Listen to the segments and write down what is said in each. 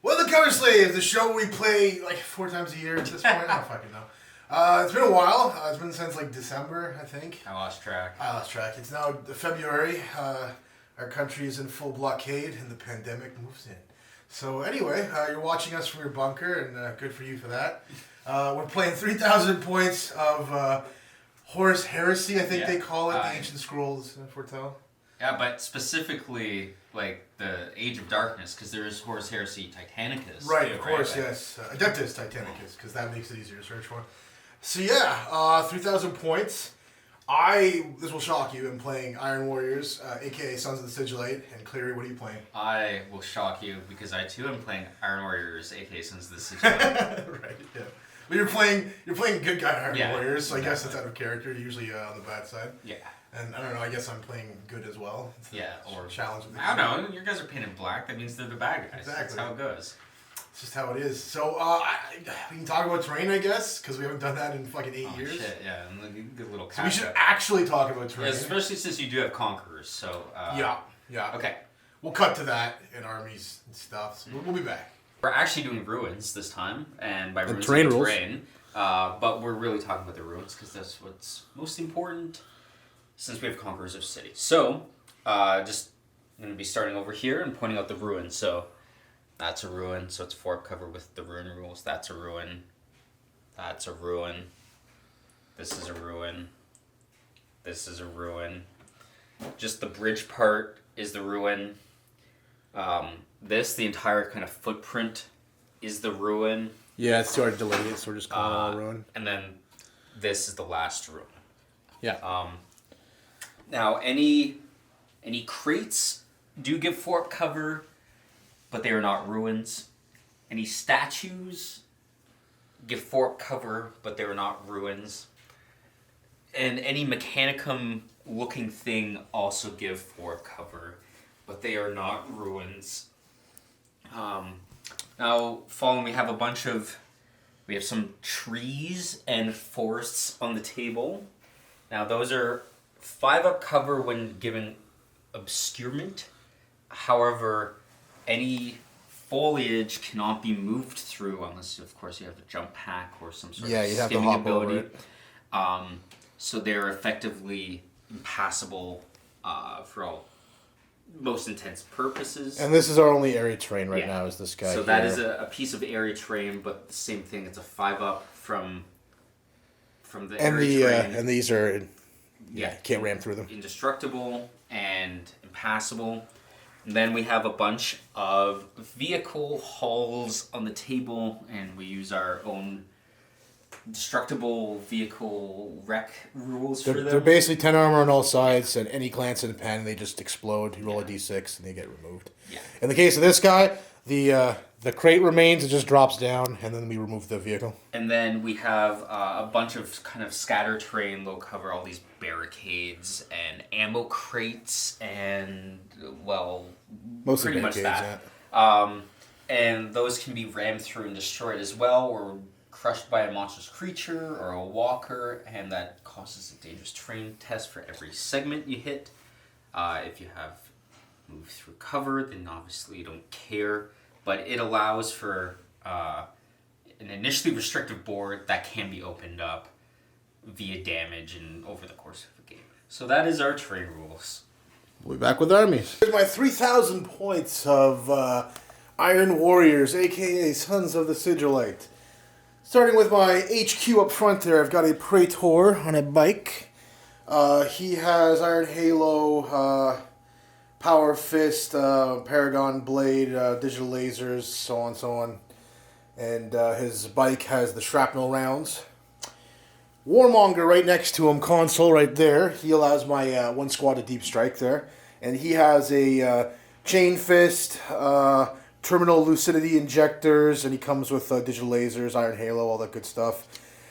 Well, the Cover Slave, the show we play like 4 times a year at this point. I don't fucking know. It's been a while. It's been since like December, I think. I lost track. It's now February. Our country is in full blockade and the pandemic moves in. So anyway, you're watching us from your bunker, and good for you for that. We're playing 3,000 points of Horus Heresy, I think they call it, the Ancient Scrolls foretell. Yeah, but specifically, like, the Age of Darkness, because there is Horus Heresy Titanicus. Right, too, of course, right? yes. Adeptus Titanicus, because that makes it easier to search for. So yeah, 3,000 points. This will shock you, I'm playing Iron Warriors, aka Sons of the Sigillite. And Cleary, what are you playing? I will shock you, because I too am playing Iron Warriors, aka Sons of the Sigillite. Right, yeah. But you're playing good guy Iron Warriors, so I guess exactly. it's out of character, usually on the bad side. Yeah. And I don't know, I guess I'm playing good as well. It's or challenge. I don't know, you guys are painted black, that means they're the bad guys. Exactly. That's how it goes. It's just how it is. So, we can talk about terrain, I guess, because we haven't done that in fucking 8 years. Shit, yeah, and good little So we should actually talk about terrain. Yeah, especially since you do have conquerors, so... Yeah. Okay. We'll cut to that in armies and stuff, so we'll be back. We're actually doing ruins this time, and by ruins, terrain rules. terrain. But we're really talking about the ruins, because that's what's most important, since we have conquerors of cities. So, just I'm going to be starting over here and pointing out the ruins. So, that's a ruin, so it's 4 cover with the ruin rules. That's a ruin. That's a ruin. This is a ruin. This is a ruin. Just the bridge part is the ruin. The entire kind of footprint is the ruin. Yeah, it's too hard to delete it, so we're just calling it all ruin. And then this is the last ruin. Yeah. Now, any crates do give 4 cover, but they are not ruins. Any statues give 4 cover, but they are not ruins. And any Mechanicum-looking thing also give 4 cover, but they are not ruins. Now, following, we have some trees and forests on the table. Now, those are 5 up cover when given obscurement. However, any foliage cannot be moved through unless, of course, you have a jump pack or some sort of you'd have to skimming hop over ability. it. So they're effectively impassable for all most intents purposes. And this is our only area terrain right now, is this guy. So that is a piece of area terrain, but the same thing. It's a 5 up from the area terrain. And these are can't ram through them. Indestructible and impassable. And then we have a bunch of vehicle hulls on the table, and we use our own destructible vehicle wreck rules for them. They're basically 10 armor on all sides, and any glance in the pen, they just explode. You roll a d6, and they get removed. Yeah. In the case of this guy, the crate remains, it just drops down, and then we remove the vehicle. And then we have a bunch of kind of scatter terrain, low cover, all these barricades and ammo crates, and, well, Mostly pretty much barricades, that. And those can be rammed through and destroyed as well, or crushed by a monstrous creature or a walker, and that causes a dangerous terrain test for every segment you hit. If you have moved through cover, then obviously you don't care, but it allows for an initially restrictive board that can be opened up via damage and over the course of a game. So that is our terrain rules. We'll be back with armies. Here's my 3,000 points of Iron Warriors, aka Sons of the Sigillite. Starting with my HQ up front there, I've got a Praetor on a bike. He has Iron Halo, Power Fist, Paragon Blade, digital lasers, so on and so on. And his bike has the shrapnel rounds. Warmonger right next to him, console right there. He allows my 1 squad to deep strike there. And he has a Chain Fist, terminal lucidity injectors, and he comes with digital lasers, Iron Halo, all that good stuff.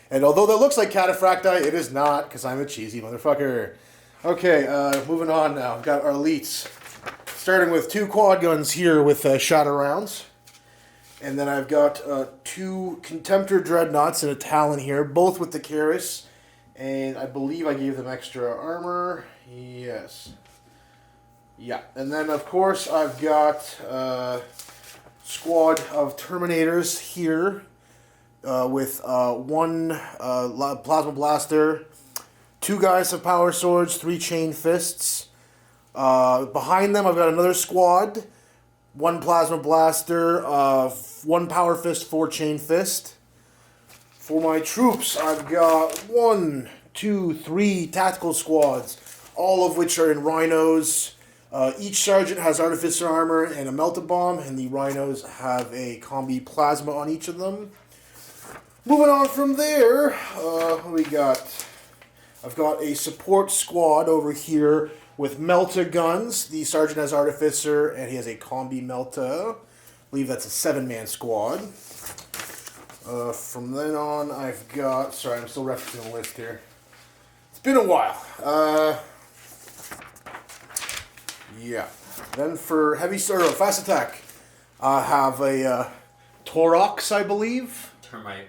And although that looks like Cataphracti, it is not, because I'm a cheesy motherfucker. Okay, moving on now. I've got our elites. Starting with 2 quad guns here with shatter rounds. And then I've got 2 Contemptor Dreadnoughts and a Talon here, both with the Karis. And I believe I gave them extra armor. Yes. Yeah, and then of course I've got squad of Terminators here with one Plasma Blaster, 2 guys have Power Swords, 3 Chain Fists. Behind them, I've got another squad, 1 Plasma Blaster, 1 Power Fist, 4 Chain Fist. For my troops, I've got 1, 2, 3 tactical squads, all of which are in Rhinos. Each sergeant has Artificer Armor and a Melta Bomb, and the Rhinos have a Combi Plasma on each of them. Moving on from there, what we got? I've got a support squad over here with Melta guns. The sergeant has Artificer, and he has a Combi Melta. I believe that's a 7-man squad. From then on, I've got... Sorry, I'm still referencing the list here. It's been a while. Yeah. Then for fast attack, I have a Torox, I believe.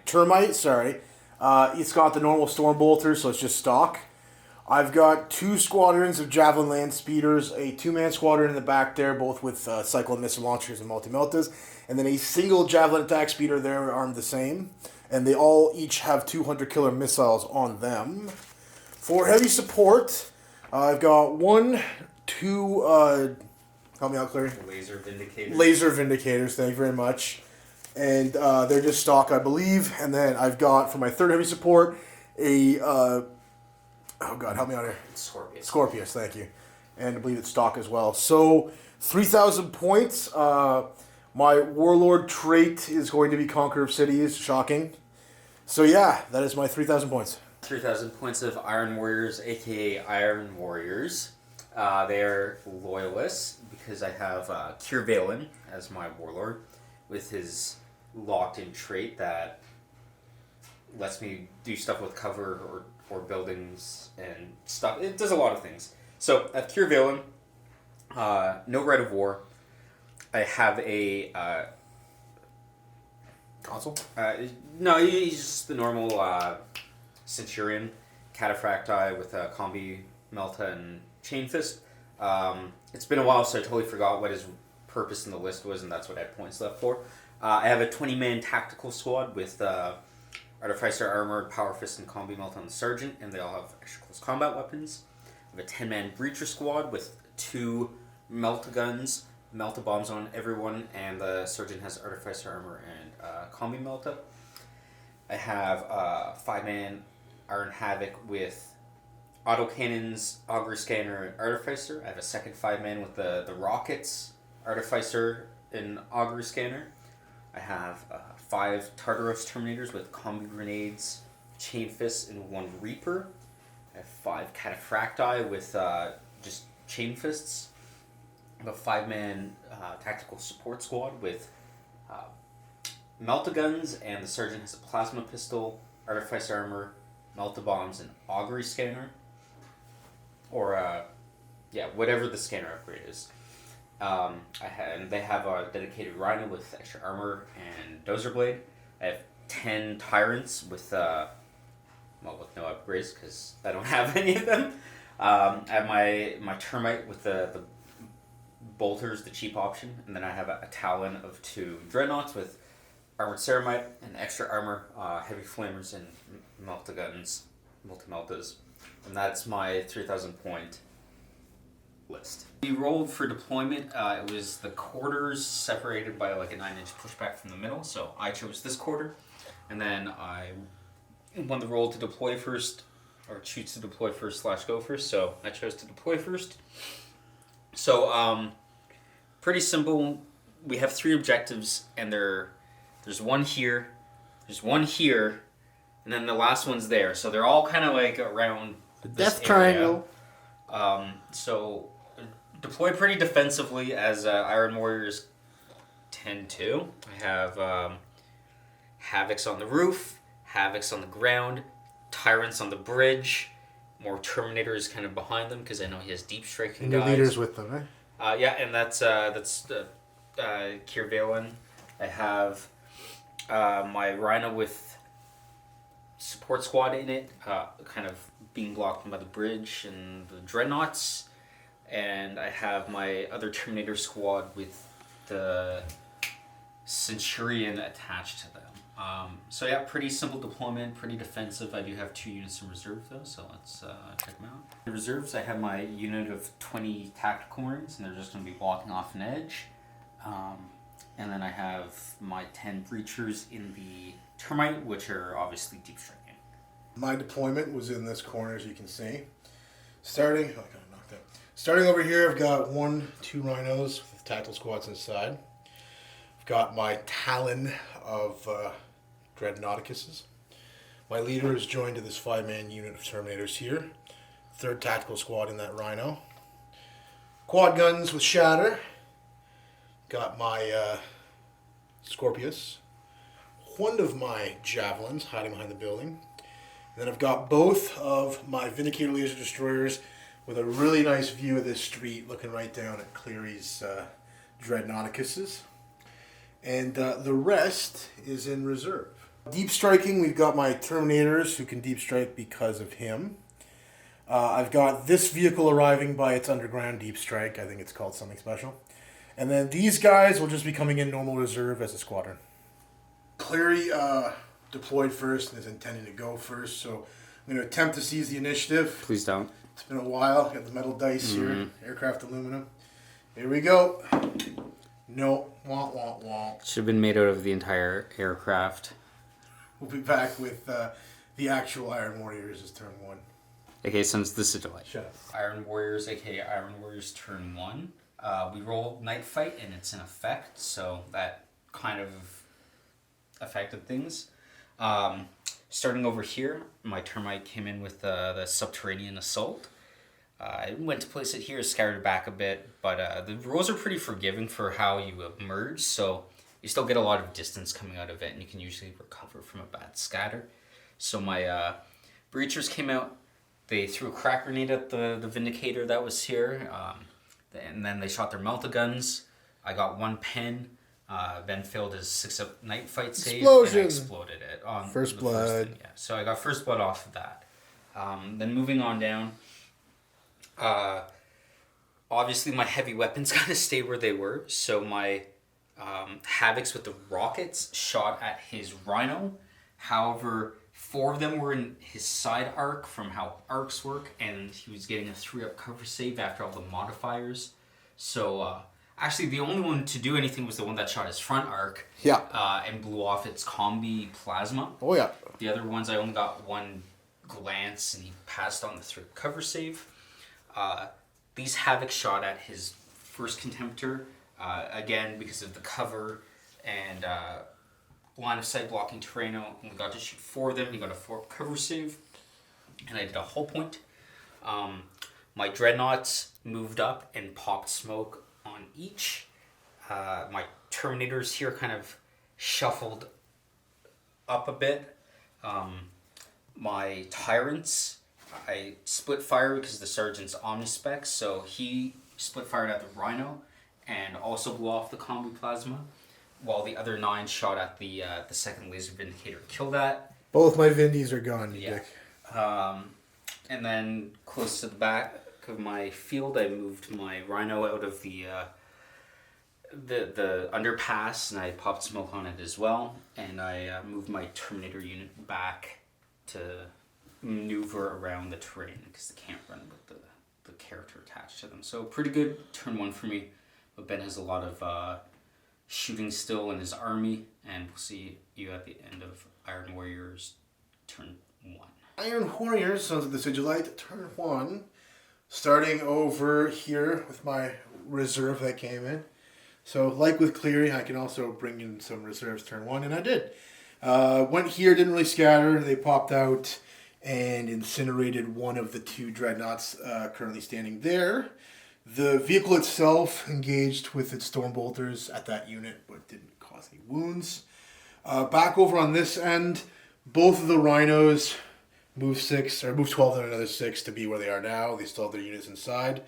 Termite, sorry. It's got the normal Storm Bolter, so it's just stock. I've got 2 squadrons of Javelin Land Speeders, a 2-man squadron in the back there, both with Cyclone Missile Launchers and Multi-Meltas, and then a single Javelin Attack Speeder there, armed the same. And they all each have 200 killer missiles on them. For heavy support, I've got 1, 2, help me out, Clary. Laser Vindicators, thank you very much. And they're just stock, I believe. And then I've got, for my 3rd heavy support, a... oh god, help me out here. Scorpius, thank you. And I believe it's stock as well. So, 3,000 points. My Warlord trait is going to be Conqueror of Cities. Shocking. So yeah, that is my 3,000 points. 3,000 points of Iron Warriors, aka Iron Warriors. They're loyalists because I have Kier Valen as my Warlord with his locked-in trait that lets me do stuff with cover or buildings and stuff. It does a lot of things. So I have Kier Valen, no Rite of War. I have a Consul? No, he's just the normal Centurion, Cataphracti with a Combi Melta and Chain Fist. It's been a while, so I totally forgot what his purpose in the list was, and that's what I had points left for. I have a 20-man tactical squad with Artificer Armor, Power Fist, and Combi Melta on the Sergeant, and they all have extra close combat weapons. I have a 10-man Breacher squad with 2 Melta guns, Melta bombs on everyone, and the Sergeant has Artificer Armor and Combi Melta. I have a 5-man Iron Havoc with autocannons, Augury Scanner, and Artificer. I have a second 5-man with the rockets, Artificer, and Augury Scanner. I have 5 Tartaros Terminators with Combi Grenades, Chain Fists, and 1 Reaper. I have 5 Cataphracti with just Chain Fists. I have a 5-man tactical support squad with Melta guns, and the Sergeant has a Plasma Pistol, Artificer Armor, Melta Bombs, and Augury Scanner. Or, whatever the scanner upgrade is. And they have a dedicated Rhino with extra armor and Dozer Blade. I have 10 Tyrants with no upgrades because I don't have any of them. I have my Termite with the Bolters, the cheap option, and then I have a Talon of 2 Dreadnoughts with Armored Ceramite and extra armor, Heavy Flamers, and Melta guns, Multi-Meltas. And that's my 3,000 point list. We rolled for deployment. It was the quarters separated by like a 9-inch pushback from the middle, so I chose this quarter, and then I won the roll to deploy first, or choose to deploy first / go first, so I chose to deploy first. So, pretty simple. We have 3 objectives, and there's one here, there's one here, and then the last one's there. So they're all kind of like around the this Death Triangle. So deploy pretty defensively, as Iron Warriors tend to. I have Havocs on the roof, Havocs on the ground, Tyrants on the bridge, more Terminators kind of behind them because I know he has deep striking And guys. your leaders with them, eh? Yeah, and that's Kier Valen. I have my Rhino with support squad in it, kind of being blocked by the bridge and the Dreadnoughts. And I have my other Terminator squad with the Centurion attached to them. So yeah, pretty simple deployment, pretty defensive. I do have 2 units in reserve though, so let's check them out. In reserves, I have my unit of 20 tactical marines, and they're just going to be blocking off an edge. And then I have my 10 breachers in the termite, which are obviously deep striking. My deployment was in this corner, as you can see. Starting over here, I've got 2 rhinos with tactical squads inside. I've got my Talon of Dreadnoughticuses. My leader is joined to this 5-man unit of Terminators here. 3rd tactical squad in that rhino. Quad guns with Shatter. Got my Scorpius. One of my Javelins hiding behind the building. And then I've got both of my Vindicator laser destroyers with a really nice view of this street, looking right down at Cleary's Dreadnoughticuses. And the rest is in reserve. Deep striking, we've got my Terminators who can deep strike because of him. I've got this vehicle arriving by its underground deep strike. I think it's called something special. And then these guys will just be coming in normal reserve as a squadron. Cleary deployed first and is intending to go first, so I'm going to attempt to seize the initiative. Please don't. It's been a while. Got the metal dice here, aircraft aluminum. Here we go. No, Should have been made out of the entire aircraft. We'll be back with the actual Iron Warriors as turn 1. Okay, so it's the Sigillite. Shut up. Iron Warriors, aka Iron Warriors turn 1. We roll Night Fight and it's in effect, so that kind of affected things. Starting over here, my termite came in with the Subterranean Assault. I went to place it here, scattered it back a bit, but the rules are pretty forgiving for how you emerge, so you still get a lot of distance coming out of it, and you can usually recover from a bad scatter. So my breachers came out, they threw a crack grenade at the Vindicator that was here, and then they shot their melta-guns. I got 1 pen. Ben failed his 6-up night fight save. Explosion! And I exploded it. On First blood. Yeah. So I got first blood off of that. Then moving on down. Obviously my heavy weapons gotta stay where they were. So my Havocs with the rockets shot at his Rhino. However, 4 of them were in his side arc from how arcs work, and he was getting a 3-up cover save after all the modifiers. So actually the only one to do anything was the one that shot his front arc. Yeah. And blew off its combi plasma. Oh, yeah. The other ones I only got 1 glance, and he passed on the 3-up cover save. These Havoc shot at his first Contemptor, again because of the cover and line of sight blocking terrain. We got to shoot 4 of them. He got a 4-up cover save, and I did a hull point. My Dreadnoughts moved up and popped smoke on each. My Terminators here kind of shuffled up a bit. My Tyrants, I split fire because the Sergeant's Omnispec, so he split fired at the Rhino and also blew off the combi plasma, while the other 9 shot at the second laser Vindicator. Kill that. Both my Vindies are gone, you dick. And then close to the back of my field, I moved my Rhino out of the underpass, and I popped smoke on it as well. And I moved my Terminator unit back to maneuver around the terrain because they can't run with the character attached to them. So pretty good turn 1 for me. But Ben has a lot of shooting still in his army, and we'll see you at the end of Iron Warriors turn 1. Iron Warriors, Sons of the Sigillite, turn 1. Starting over here with my reserve that came in. So like with Cleary, I can also bring in some reserves turn 1, and I did. Went here, didn't really scatter. They popped out and incinerated one of the 2 dreadnoughts currently standing there. The vehicle itself engaged with its Stormbolters at that unit, but didn't cause any wounds. Back over on this end, both of the Rhinos moved 12 and another 6 to be where they are now. They still have their units inside.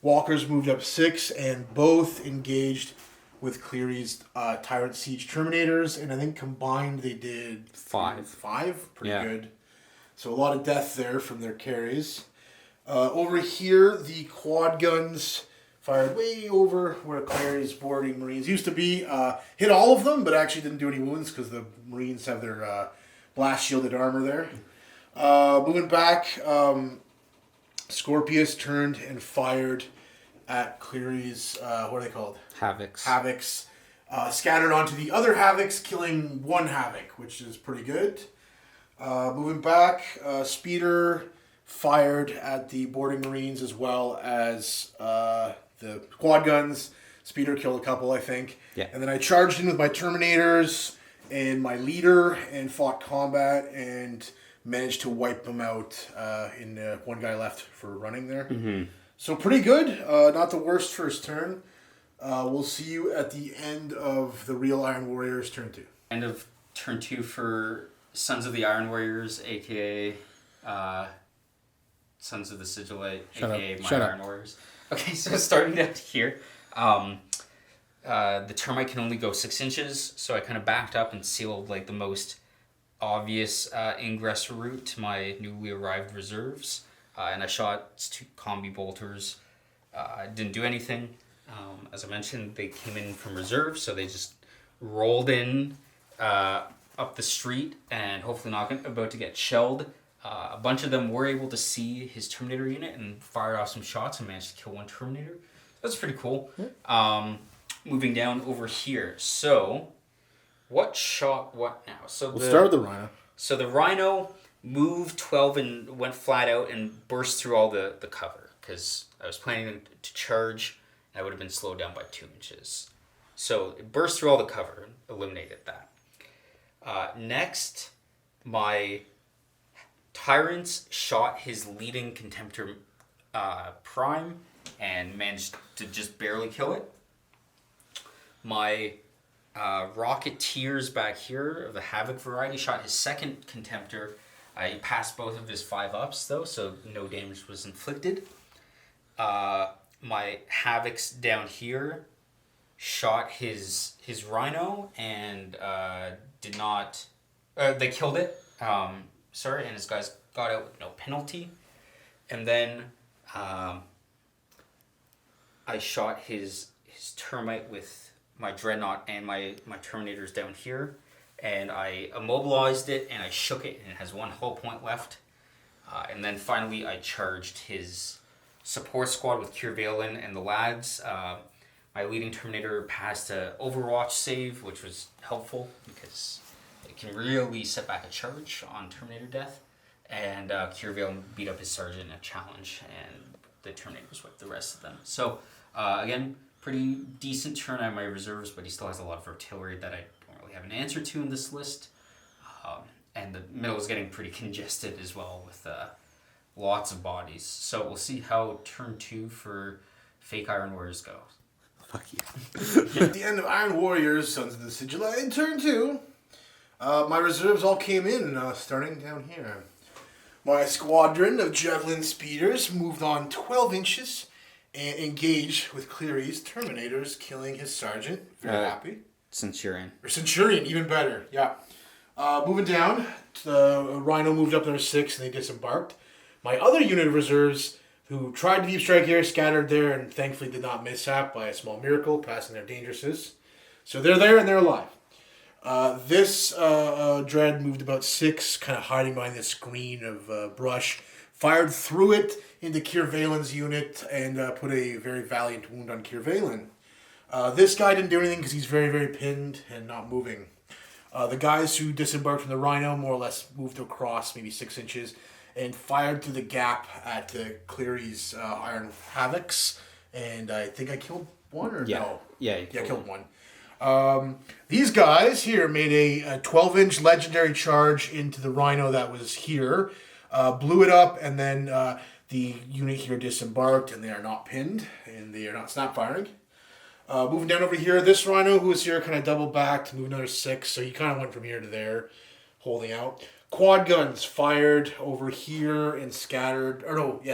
Walkers moved up 6 and both engaged with Cleary's Tyrant Siege Terminators, and I think combined they did 5. 5? Pretty good. So a lot of death there from their carries. Over here, the quad guns Fired way over where Clary's boarding Marines used to be. Hit all of them, but actually didn't do any wounds because the Marines have their blast shielded armor there. Moving back, Scorpius turned and fired at Cleary's, what are they called? Havocs. Scattered onto the other Havocs, killing one Havoc, which is pretty good. Moving back, Speeder fired at the boarding Marines as well as the quad guns. Speeder killed a couple, I think. Yeah. And then I charged in with my Terminators and my leader and fought combat and managed to wipe them out in one guy left for running there. Mm-hmm. So pretty good. Not the worst first turn. We'll see you at the end of the real Iron Warriors turn 2. End of turn 2 for Sons of the Iron Warriors, aka Sons of the Sigillite, aka my Iron Warriors. Okay, so starting down here, the termite can only go 6 inches, so I kind of backed up and sealed like the most obvious ingress route to my newly arrived reserves, and I shot 2 combi bolters. Didn't do anything. As I mentioned, they came in from reserve, so they just rolled in up the street and hopefully not about to get shelled. A bunch of them were able to see his Terminator unit and fired off some shots and managed to kill one Terminator. That's pretty cool. Moving down over here. So, what shot what now? So We'll start with the Rhino. So the Rhino moved 12 and went flat out and burst through all the cover because I was planning to charge and I would have been slowed down by 2 inches. So it burst through all the cover, eliminated that. Next, my Tyrants shot his leading Contemptor Prime and managed to just barely kill it. My Rocketeers back here of the Havoc variety shot his second Contemptor. He passed both of his 5-ups though, so no damage was inflicted. My Havocs down here shot his Rhino and did not... they killed it. And his guys got out with no penalty. And then I shot his Termite with my Dreadnought and my Terminators down here. And I immobilized it and I shook it and it has 1 hull point left. And then finally I charged his support squad with Cure Valen and the lads. My leading Terminator passed a Overwatch save, which was helpful because it can really set back a charge on Terminator death. And Cure Valen beat up his Sergeant in a challenge, and the Terminators whipped the rest of them. So, again, pretty decent turn on my reserves, but he still has a lot of artillery that I don't really have an answer to in this list. And the middle is getting pretty congested as well with lots of bodies. So we'll see how turn 2 for fake Iron Warriors go. Fuck you. At the end of Iron Warriors, Sons of the Sigillite, in turn 2, my reserves all came in, starting down here. My squadron of Javelin Speeders moved on 12 inches and engaged with Cleary's Terminators, killing his Sergeant. Very happy. Centurion. Or Centurion, even better, yeah. Moving down, the Rhino moved up there 6 and they disembarked. My other unit of reserves, who tried to deep strike here, scattered there and thankfully did not mishap by a small miracle, passing their dangerouses. So they're there and they're alive. This Dread moved about 6, kind of hiding behind this screen of brush, fired through it into Cure Valen's unit and put a very valiant wound on Cure Valen. This guy didn't do anything because he's very, very pinned and not moving. The guys who disembarked from the Rhino more or less moved across maybe 6 inches and fired through the gap at Cleary's Iron Havocs. And I think I killed one or no? Yeah, I killed one. These guys here made a 12-inch legendary charge into the Rhino that was here, blew it up, and then the unit here disembarked, and they are not pinned, and they are not snap firing. Moving down over here, this Rhino who was here kind of double backed, moved another 6, so he kind of went from here to there, holding out. Quad guns fired over here and scattered,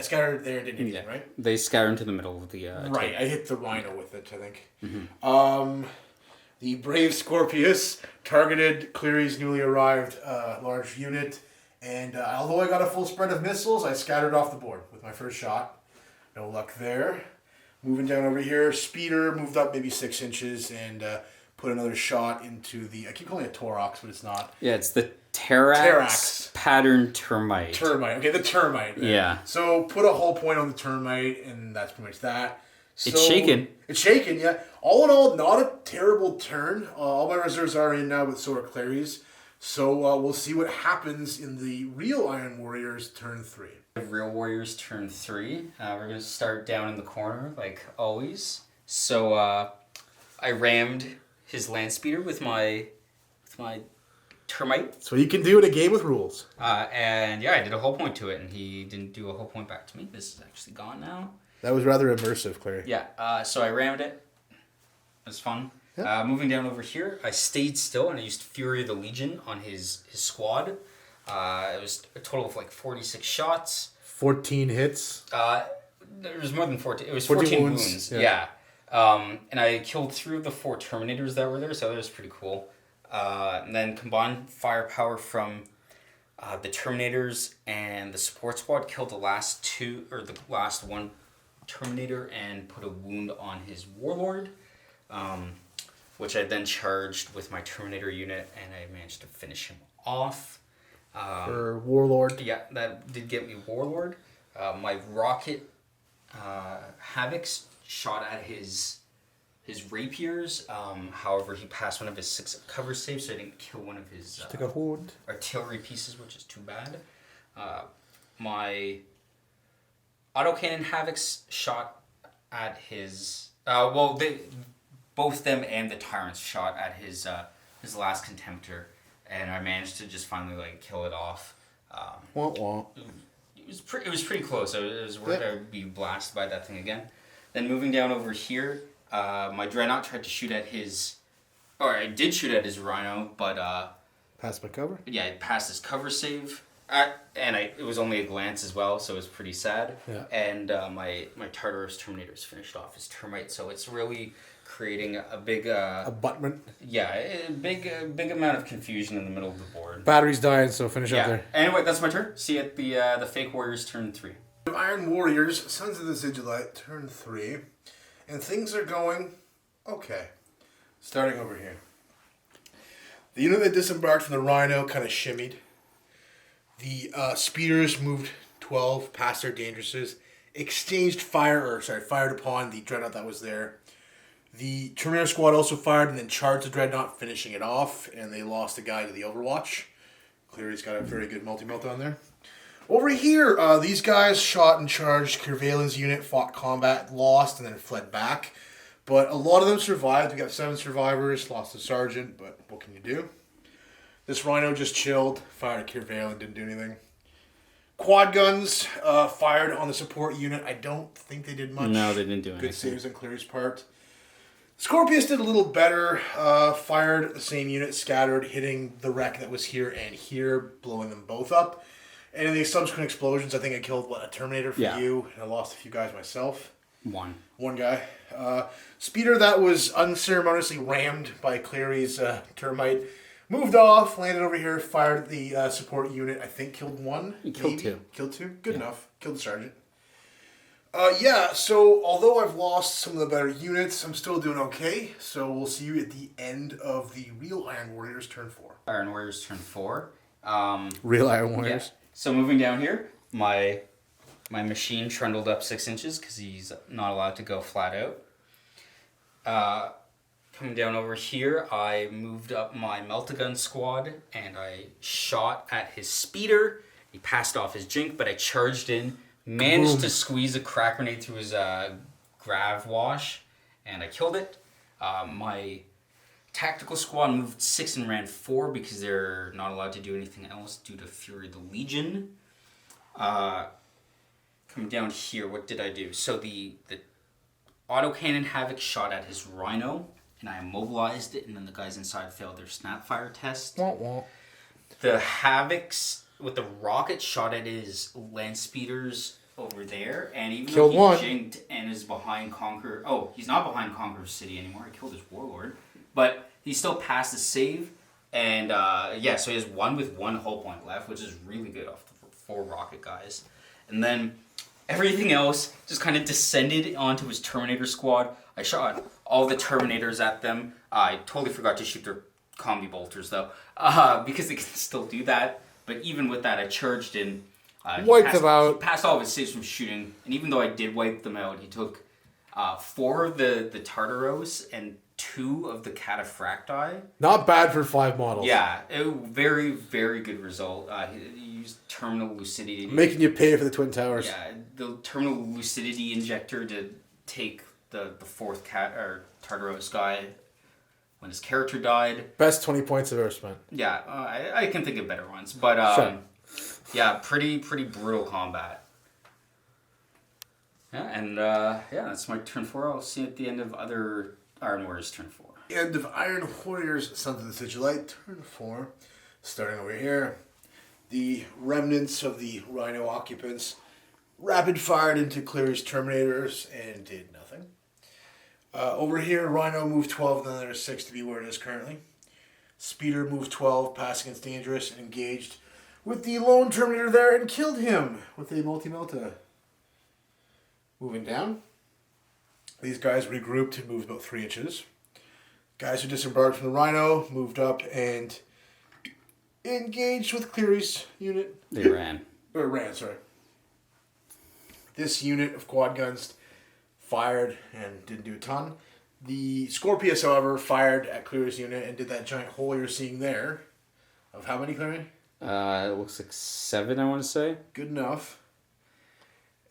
scattered there, didn't hit anything, right? They scatter into the middle of the... right, I hit the Rhino with it, I think. Mm-hmm. The Brave Scorpius targeted Cleary's newly arrived large unit, and although I got a full spread of missiles, I scattered off the board with my first shot. No luck there. Moving down over here, Speeder moved up maybe 6 inches and put another shot into the, I keep calling it Torox, but it's not. Yeah, it's the Terrax pattern termite. Termite, okay, the termite. Right? Yeah. So put a hull point on the termite, and that's pretty much that. So, It's shaken. It's shaken, yeah. All in all, not a terrible turn. All my reserves are in now with so are Clary's. So we'll see what happens in the real Iron Warriors turn 3. Real Warriors turn 3. We're going to start down in the corner, like always. So I rammed his land speeder with my termite. So you can do it a game with rules. And yeah, I did a whole point to it, and he didn't do a whole point back to me. This is actually gone now. That was rather immersive, Clary. Yeah, so I rammed it. It was fun. Yeah. Moving down over here, I stayed still and I used Fury of the Legion on his squad. It was a total of like 46 shots. 14 hits. There was more than 14. It was 14 wounds. Yeah. And I killed 3 of the 4 Terminators that were there, so that was pretty cool. And then combined firepower from the Terminators and the support squad killed the last one Terminator and put a wound on his Warlord. Which I then charged with my Terminator unit, and I managed to finish him off. For Warlord? Yeah, that did get me Warlord. My rocket Havocs shot at his rapiers. However, he passed one of his 6 cover saves, so I didn't kill one of his artillery pieces, which is too bad. My autocannon Havocs shot at his... both them and the Tyrants shot at his last Contemptor, and I managed to just finally kill it off. It was pretty close. It was worth it to be blasted by that thing again. Then moving down over here, my Dreadnought tried to shoot at his, or I did shoot at his Rhino, but passed my cover. Yeah, it passed his cover save, and it was only a glance as well, so it was pretty sad. Yeah. And my Tartarus Terminators finished off his Termite, so it's really creating a big abutment. Yeah, a big amount of confusion in the middle of the board. Battery's dying, so finish up there. Anyway, that's my turn. See you at the Fake Warriors turn 3. Iron Warriors, Sons of the Sigillite, turn 3, and things are going okay. Starting over here. The unit that disembarked from the Rhino kind of shimmied. The speeders moved 12 past their dangerouses, fired upon the Dreadnought that was there. The Terminator squad also fired and then charged the Dreadnought, finishing it off, and they lost a guy to the Overwatch. Clearly's got a very good multi-melt on there. Over here, these guys shot and charged Kervalin's unit, fought combat, lost, and then fled back. But a lot of them survived. We got 7 survivors, lost a sergeant, but what can you do? This Rhino just chilled, fired at Kervalin, didn't do anything. Quad guns fired on the support unit. I don't think they did much. No, they didn't do anything. Good saves on Clary's part. Scorpius did a little better. Fired the same unit, scattered, hitting the wreck that was here and here, blowing them both up. And in the subsequent explosions, I think I killed, a Terminator for you, and I lost a few guys myself. One guy. Speeder that was unceremoniously rammed by Clary's termite. Moved off, landed over here, fired the support unit. I think killed 1. You killed 2. Killed 2? Good enough. Killed the sergeant. So although I've lost some of the better units, I'm still doing okay. So we'll see you at the end of the real Iron Warriors turn 4. Iron Warriors turn 4. Real Iron Warriors? Yeah. So moving down here, my machine trundled up 6 inches because he's not allowed to go flat out. Coming down over here, I moved up my Melt-A-Gun squad and I shot at his speeder. He passed off his jink, but I charged in, managed to squeeze a crack grenade through his grav wash, and I killed it. My tactical squad moved 6 and ran 4 because they're not allowed to do anything else due to Fury of the Legion. Coming down here, what did I do? So the autocannon Havoc shot at his Rhino, and I immobilized it, and then the guys inside failed their snapfire test. The Havocs with the rocket shot at his land speeders over there, and even killed though he jinked and is behind Conqueror... Oh, he's not behind Conqueror City anymore. I killed his Warlord. But he still passed the save, and so he has 1 with 1 hull point left, which is really good off the 4 rocket guys. And then Everything else just kind of descended onto his Terminator squad. I shot all the Terminators at them. I totally forgot to shoot their combi bolters though, because they can still do that. But even with that, I charged in. Wiped them out. He passed all of his saves from shooting, and even though I did wipe them out, he took 4 of the Tartaros and 2 of the Cataphracti. Not bad for 5 models. Yeah, very, very good result. He used Terminal Lucidity. Making you pay for the Twin Towers. Yeah, the Terminal Lucidity injector to take the 4th Tartaros guy when his character died. Best 20 points I've ever spent. Yeah, I can think of better ones, but Sure. yeah, pretty brutal combat. Yeah, and that's my turn 4. I'll see you at the end of other Iron Warriors turn 4. End of Iron Warriors, Sons of the Sigillite, turn 4. Starting over here, the remnants of the Rhino occupants rapid fired into Cleary's Terminators and did nothing. Over here, Rhino moved 12, then there's 6 to be where it is currently. Speeder moved 12, passing against Dangerous, and engaged with the lone Terminator there and killed him with a multi-melta. Moving down, these guys regrouped and moved about 3 inches. Guys who disembarked from the Rhino moved up and engaged with Cleary's unit. They ran. Or ran, sorry. This unit of quad guns fired and didn't do a ton. The Scorpius, however, fired at Cleary's unit and did that giant hole you're seeing there. Of how many, Cleary? It looks like 7, I want to say. Good enough.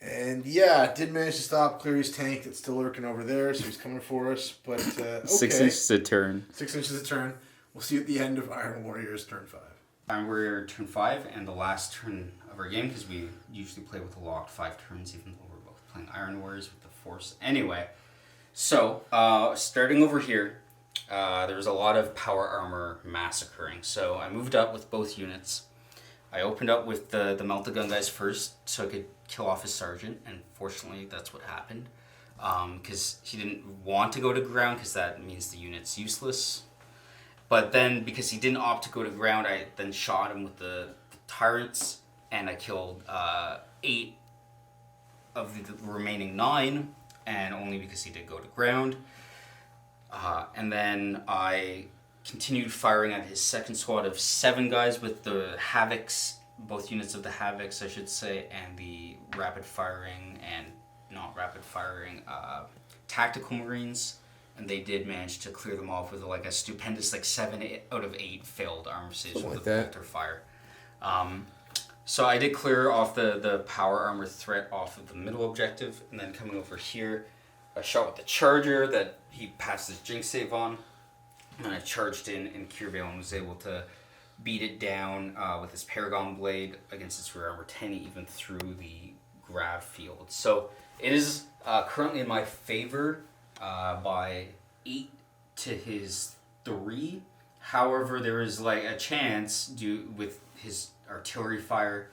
And yeah, it did manage to stop Cleary's tank that's still lurking over there, so he's coming for us. But okay. 6 inches a turn. 6 inches a turn. We'll see you at the end of Iron Warriors turn 5. Iron Warrior turn 5 and the last turn of our game, because we usually play with a locked 5 turns, even though we're both playing Iron Warriors with the Force. Anyway, so starting over here, there was a lot of power armor massacring. So I moved up with both units. I opened up with the Meltagun guys first, so I could kill off his sergeant, and fortunately that's what happened. Because he didn't want to go to ground, because that means the unit's useless. But then, because he didn't opt to go to ground, I then shot him with the Tyrants, and I killed 8 of the remaining 9, and only because he did go to ground. And then I continued firing at his second squad of 7 guys with the Havocs, both units of the Havocs, I should say, and the rapid firing and not rapid firing tactical Marines. And they did manage to clear them off with like a stupendous 7 out of 8 failed armor saves with the bolter fire. So I did clear off the power armor threat off of the middle objective, and then coming over here, I shot with the Charger that he passed his Jinx save on, and I charged in, and Kirvalen was able to beat it down with his Paragon Blade against its rear armor 10, even through the grav field. So it is currently in my favor by 8 to his 3. However, there is a chance with his artillery fire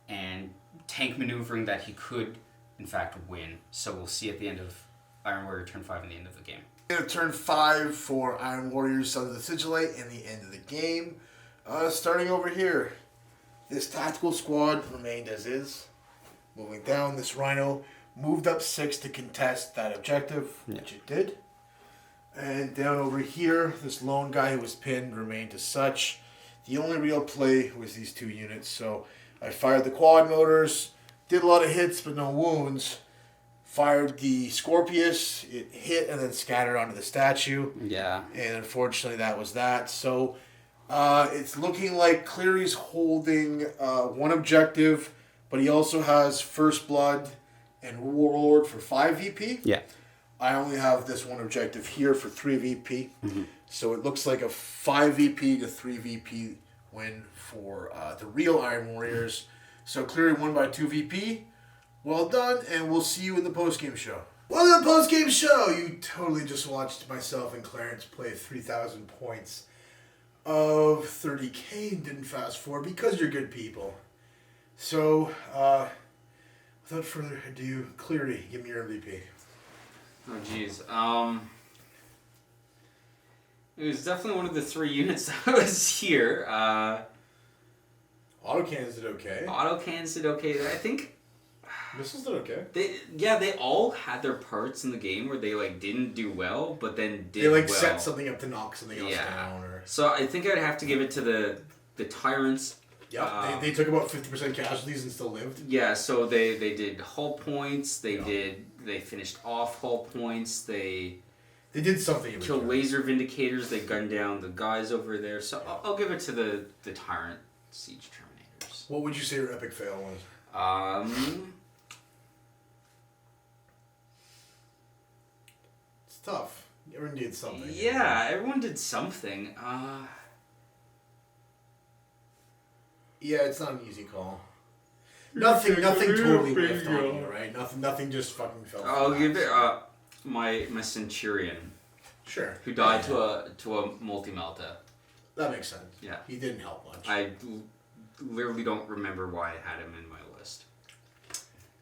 and tank maneuvering that he could in fact win. So we'll see at the end of Iron Warrior turn 5 and the end of the game. End of turn 5 for Iron Warriors, Sons of the Sigillite, and the end of the game. Starting over here, this tactical squad remained as is. Moving down, this Rhino moved up 6 to contest that objective, which it did. And down over here, this lone guy who was pinned remained as such. The only real play was these 2 units, so I fired the quad motors, did a lot of hits but no wounds. Fired the Scorpius, it hit and then scattered onto the statue. Yeah. And unfortunately that was that. So it's looking like Cleary's holding 1 objective, but he also has First Blood and Warlord for 5 VP. Yeah. I only have this 1 objective here for 3 VP. Mm-hmm. So it looks like a 5 VP to 3 VP win for the real Iron Warriors. So Cleary won by 2 VP. Well done, and we'll see you in the post-game show. Well, in the post-game show, you totally just watched myself and Clarence play 3,000 points of 30k and didn't fast forward because you're good people. So, without further ado, Cleary, give me your MVP. Oh, jeez. It was definitely one of the 3 units that was here. Autocannons did okay. Autocannons did okay. I think Missiles did okay. They all had their parts in the game where they like didn't do well, but then did They like well. set something up to knock something else down. Or... So I think I'd have to give it to the Tyrants. Yeah, they took about 50% casualties and still lived. Yeah, so they did hull points. They finished off hull points. They did something. Killed laser vindicators. They gunned down the guys over there. So I'll give it to the Tyrant Siege Terminators. What would you say your epic fail was? It's tough. Everyone did something. Yeah, everyone did something. Yeah, it's not an easy call. Nothing totally whiffed on you, right? Nothing just fucking fell. I'll give it my Centurion. Sure. Who died to a multi-melta. That makes sense. Yeah. He didn't help much. I literally don't remember why I had him in my list.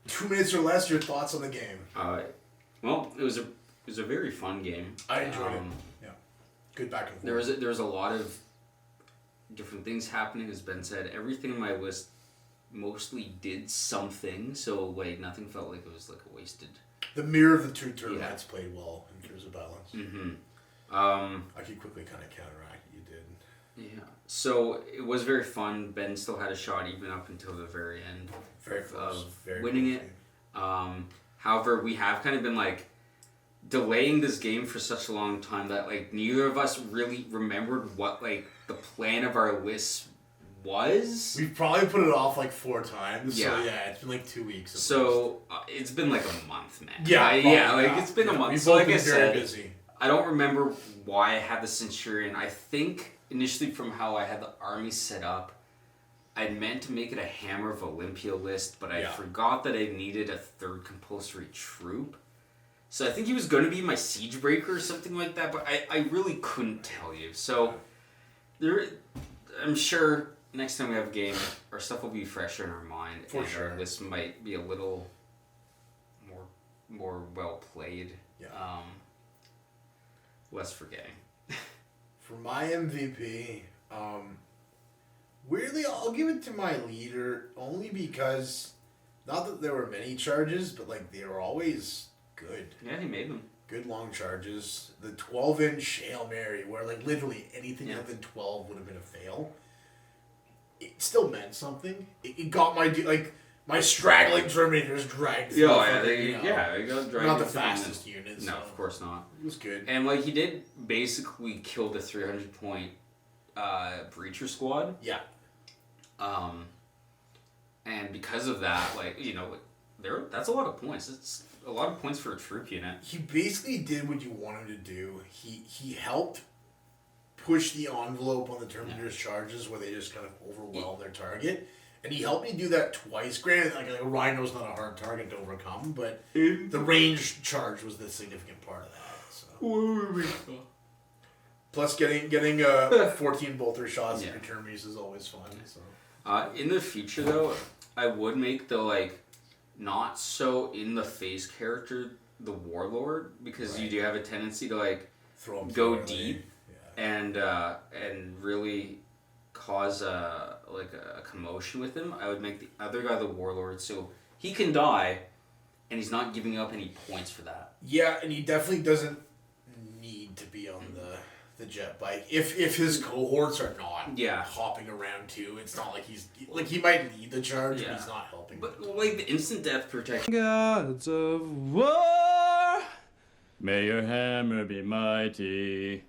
2 minutes or less. Your thoughts on the game? Well, it was a very fun game. I enjoyed it. Yeah. Good back and There forth. was a lot of different things happening, as Ben said. Everything in my list mostly did something, so like nothing felt like it was like a wasted. The Mirror of the Two Termites played well in terms of balance. Mm-hmm. I could quickly kind of counteract what you did. Yeah. So it was very fun. Ben still had a shot even up until the very end of winning it. However, we have kind of been like delaying this game for such a long time that like neither of us really remembered what like the plan of our list was. We've probably put it off like 4 times. Yeah. So yeah, it's been like 2 weeks. So it's been like a month, man. Yeah. It's been a month. We've So both like I been very said, busy. I don't remember why I had the Centurion. I think initially from how I had the army set up, I meant to make it a Hammer of Olympia list, but I forgot that I needed a 3rd compulsory troop. So I think he was going to be my Siege Breaker or something like that, but I really couldn't tell you. So I'm sure next time we have a game, our stuff will be fresher in our mind. For sure. Our list might be a little more well played. Yeah. Less forgetting. For my MVP, weirdly, I'll give it to my leader only because, not that there were many charges, but like they were always good. Yeah, he made them. Good long charges. The 12-inch Hail Mary, where like literally anything other than 12 would have been a fail. It still meant something. It got my straggling Terminators dragged through. They got dragged. Not the fastest units. No, so of course not. It was good. And like he did basically kill the 300-point breacher squad. Yeah. And because of that, like that's a lot of points. It's a lot of points for a troop unit. He basically did what you want him to do. He helped push the envelope on the Terminator's charges where they just kind of overwhelm their target. And he helped me do that twice. Granted, like a Rhino's not a hard target to overcome, but the range charge was the significant part of that. So. Plus, getting 14 bolter shots in your Terminators is always fun. So. In the future, though, I would make the not so in the face character the Warlord, because you do have a tendency to go deep and really cause a commotion with him. I would make the other guy the Warlord, so he can die, and he's not giving up any points for that. Yeah, and he definitely doesn't need to be on the jet bike. If his cohorts are not hopping around too, it's not like he might lead the charge, but he's not helping. But the instant death protection. Gods of war, may your hammer be mighty.